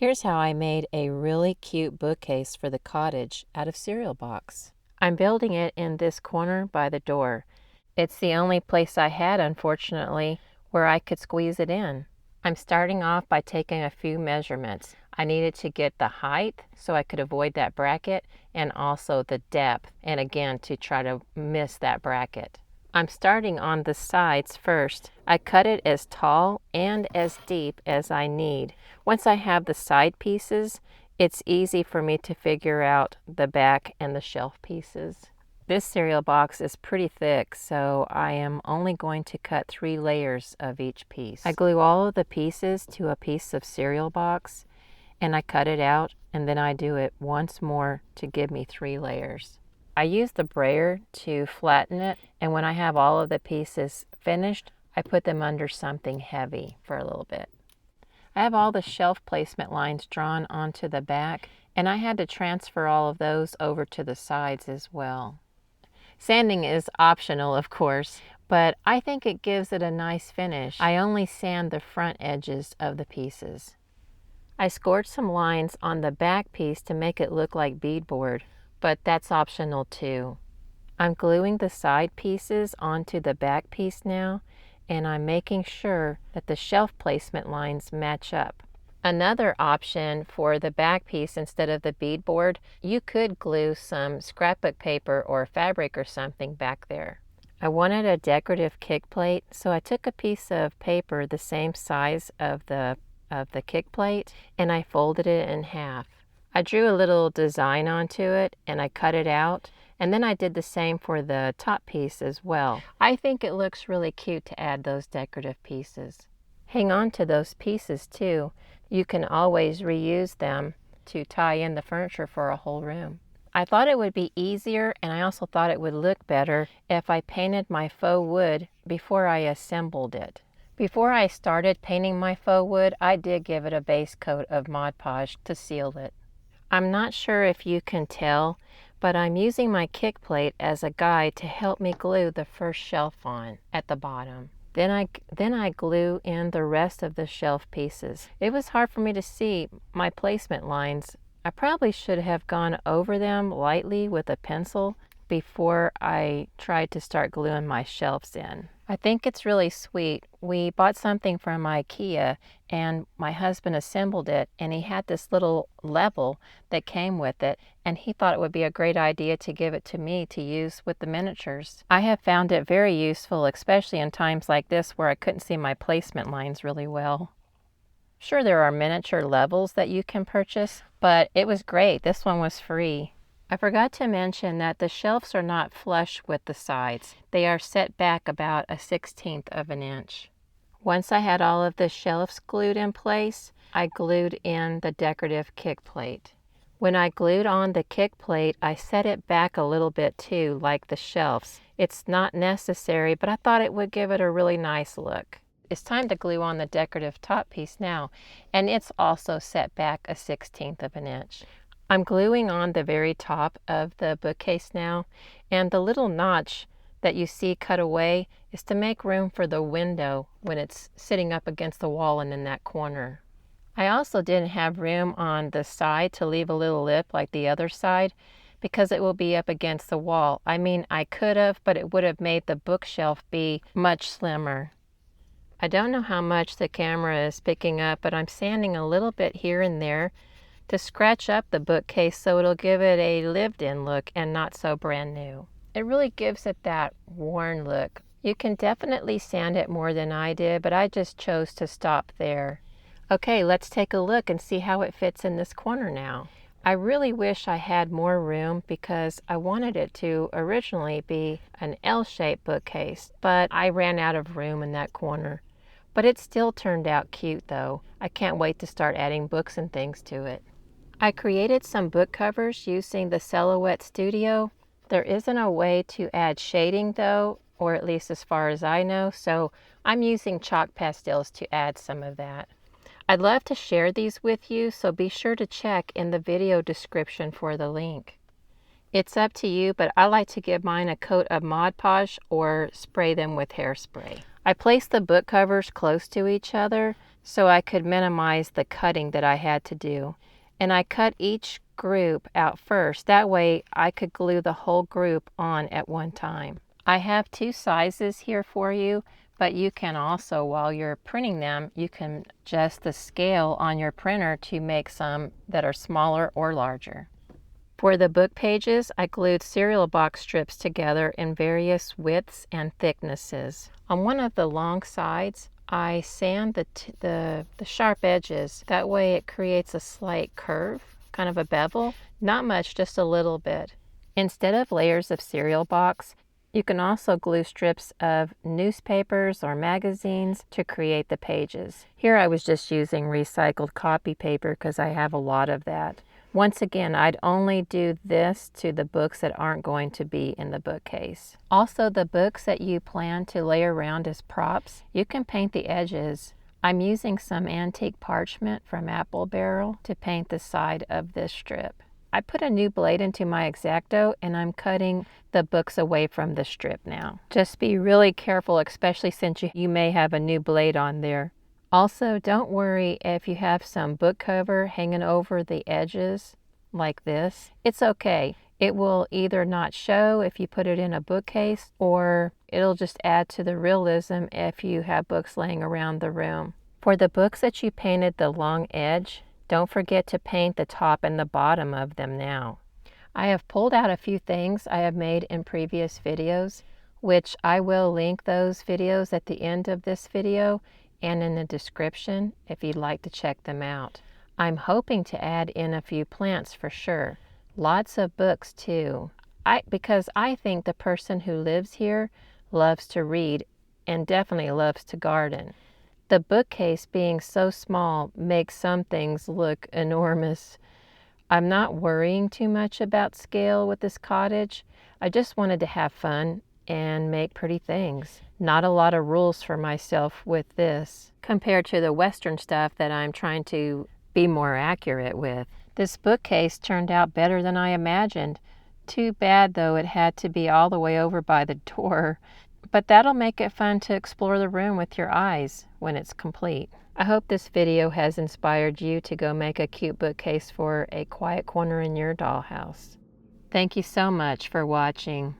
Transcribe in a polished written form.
Here's how I made a really cute bookcase for the cottage out of cereal box. I'm building it in this corner by the door. It's the only place I had, unfortunately, where I could squeeze it in. I'm starting off by taking a few measurements. I needed to get the height so I could avoid that bracket, and also the depth, and again to try to miss that bracket. I'm starting on the sides first. I cut it as tall and as deep as I need. Once I have the side pieces, it's easy for me to figure out the back and the shelf pieces. This cereal box is pretty thick, so I am only going to cut 3 layers of each piece. I glue all of the pieces to a piece of cereal box, and I cut it out, and then I do it once more to give me 3 layers. I use the brayer to flatten it, and when I have all of the pieces finished, I put them under something heavy for a little bit. I have all the shelf placement lines drawn onto the back, and I had to transfer all of those over to the sides as well. Sanding is optional, of course, but I think it gives it a nice finish. I only sand the front edges of the pieces. I scored some lines on the back piece to make it look like beadboard, but that's optional too. I'm gluing the side pieces onto the back piece now, and I'm making sure that the shelf placement lines match up. Another option for the back piece instead of the beadboard, you could glue some scrapbook paper or fabric or something back there. I wanted a decorative kick plate, so I took a piece of paper the same size of the kick plate, and I folded it in half. I drew a little design onto it and I cut it out, and then I did the same for the top piece as well. I think it looks really cute to add those decorative pieces. Hang on to those pieces too. You can always reuse them to tie in the furniture for a whole room. I thought it would be easier, and I also thought it would look better if I painted my faux wood before I assembled it. Before I started painting my faux wood, I did give it a base coat of Mod Podge to seal it. I'm not sure if you can tell, but I'm using my kick plate as a guide to help me glue the first shelf on at the bottom. Then I glue in the rest of the shelf pieces. It was hard for me to see my placement lines. I probably should have gone over them lightly with a pencil before I tried to start gluing my shelves in. I think it's really sweet. We bought something from IKEA, and my husband assembled it, and he had this little level that came with it, and he thought it would be a great idea to give it to me to use with the miniatures. I have found it very useful, especially in times like this where I couldn't see my placement lines really well. Sure, there are miniature levels that you can purchase, but it was great. This one was free. I forgot to mention that the shelves are not flush with the sides. They are set back about a 1/16 of an inch. Once I had all of the shelves glued in place, I glued in the decorative kick plate. When I glued on the kick plate, I set it back a little bit too, like the shelves. It's not necessary, but I thought it would give it a really nice look. It's time to glue on the decorative top piece now, and it's also set back a 1/16 of an inch. I'm gluing on the very top of the bookcase now, and the little notch that you see cut away is to make room for the window when it's sitting up against the wall and in that corner. I also didn't have room on the side to leave a little lip like the other side because it will be up against the wall. I mean, I could have, but it would have made the bookshelf be much slimmer. I don't know how much the camera is picking up, but I'm sanding a little bit here and there to scratch up the bookcase so it'll give it a lived-in look and not so brand new. It really gives it that worn look. You can definitely sand it more than I did, but I just chose to stop there. Okay, let's take a look and see how it fits in this corner now. I really wish I had more room because I wanted it to originally be an L-shaped bookcase, but I ran out of room in that corner. But it still turned out cute though. I can't wait to start adding books and things to it. I created some book covers using the Silhouette Studio. There isn't a way to add shading though, or at least as far as I know, so I'm using chalk pastels to add some of that. I'd love to share these with you, so be sure to check in the video description for the link. It's up to you, but I like to give mine a coat of Mod Podge or spray them with hairspray. I placed the book covers close to each other so I could minimize the cutting that I had to do. And I cut each group out first. That way I could glue the whole group on at one time. I have two sizes here for you, but you can also, while you're printing them, you can adjust the scale on your printer to make some that are smaller or larger. For the book pages, I glued cereal box strips together in various widths and thicknesses. On one of the long sides, I sand the sharp edges. That way it creates a slight curve, kind of a bevel. Not much, just a little bit. Instead of layers of cereal box, you can also glue strips of newspapers or magazines to create the pages. Here I was just using recycled copy paper because I have a lot of that. Once again, I'd only do this to the books that aren't going to be in the bookcase. Also, the books that you plan to lay around as props, you can paint the edges. I'm using some antique parchment from Apple Barrel to paint the side of this strip. I put a new blade into my X-Acto and I'm cutting the books away from the strip now. Just be really careful, especially since you may have a new blade on there. Also, don't worry if you have some book cover hanging over the edges like this. It's okay. It will either not show if you put it in a bookcase, or it'll just add to the realism if you have books laying around the room. For the books that you painted the long edge, don't forget to paint the top and the bottom of them now. I have pulled out a few things I have made in previous videos, which I will link those videos at the end of this video and in the description if you'd like to check them out. I'm hoping to add in a few plants for sure. Lots of books too. Because I think the person who lives here loves to read and definitely loves to garden. The bookcase being so small makes some things look enormous. I'm not worrying too much about scale with this cottage. I just wanted to have fun and make pretty things. Not a lot of rules for myself with this compared to the Western stuff that I'm trying to be more accurate with. This bookcase turned out better than I imagined. Too bad though it had to be all the way over by the door. But that'll make it fun to explore the room with your eyes when it's complete. I hope this video has inspired you to go make a cute bookcase for a quiet corner in your dollhouse. Thank you so much for watching.